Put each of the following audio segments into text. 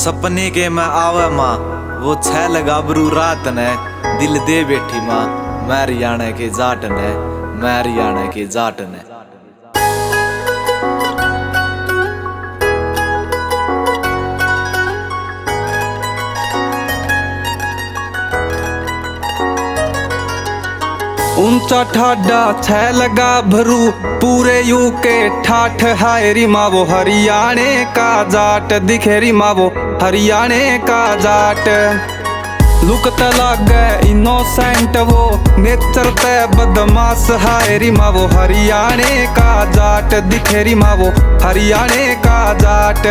सपने के मैं आवे माँ, वो छैल गाबरू रात ने दिल दे बैठी माँ, मैं हरियाणा के जाट ने, मैं हरियाणा के जाट ने। ऊंचा ठाडा छैल गाभरू पूरे यूके ठाठ हायरी माँ वो हरियाणे का जाट दिखेरी माँ वो हरियाणे का जाट। लुक तलाग इनोसेंट वो नेचर ते बदमाश हायरी माँ वो हरियाणे का जाट दिखेरी माँ वो हरियाणे का जाट।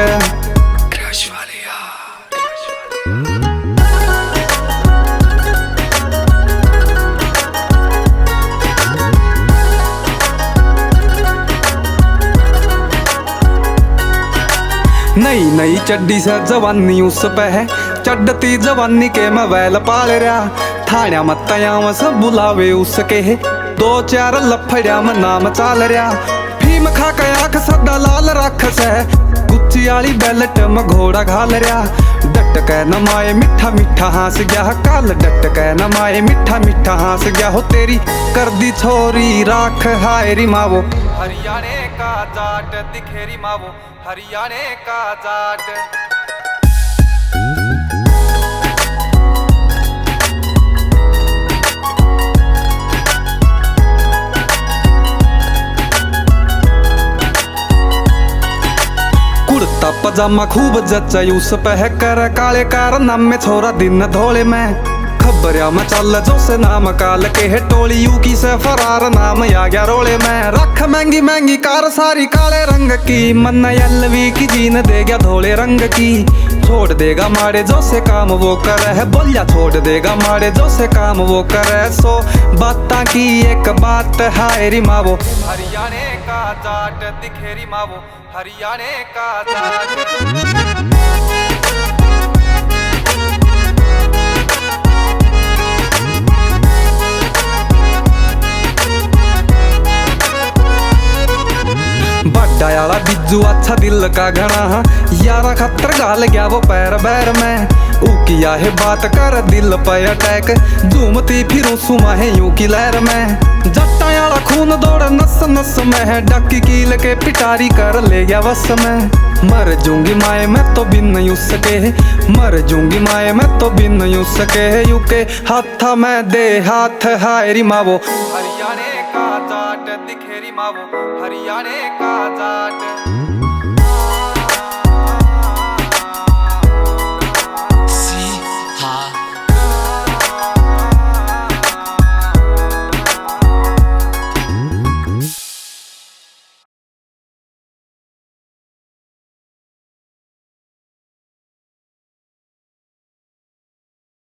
नई नई चड्डी से जवानी उस पे है, चढ़ती जवानी के मैं वैल पाल रहा। थाण्या मत्तया में सब बुलावे उसके है, दो चार लफड़िया में नाम चाल रहा। भीम खा के आंख सदा लाल राखस है, गुच्ची आली बेल्ट में घोड़ा घाल रहा। डट के नमाए मिठा मिठा हंस गया काल, डट के नमाए मिठा मिठा हंस गया हो तेरी कर दी छोरी राख हायरी माँ वो हरियाणे का जाट दिखेरी माँ वो हरियाणे का जाट। कुर्ता पजामा खूब जच्चा उस पे है, कर काले कारनाम में छोरा दिन धोले में। खबरिया में चल जो से नाम काल के है, टोली यू की से फरार नाम आ गया रोले में। रख महंगी महंगी कार सारी काले रंग की, मन एलवी की जीन दे गया धोले रंग की। छोड़ देगा मारे जो से काम वो करे है, बोलिया छोड़ देगा मारे जो से काम वो करे। सो बाता की एक बात हायरी माँ वो हरियाणे का जाट दिखेरी माँ वो हरियाणे का जाट। डायाला बिज्जू अच्छा दिल का घना, यारा खतर गाल गया वो पैर बैर में। किया है बात कर दिल पे अटैक, झूमती फिरूं सुमा है यूं की लहर में। जट्टायाला खून दौड़ नस नस में है, डक्की कील के पिटारी कर ले गया बस में। मर जूंगी माए मैं तो बिन उसके, मर जूंगी माए मैं तो बिन उसके। यू के हाथा में दे हाथ हायरी माँ वो हरियाणे का जाट दिखेरी माँ वो हरियाणे का जाट।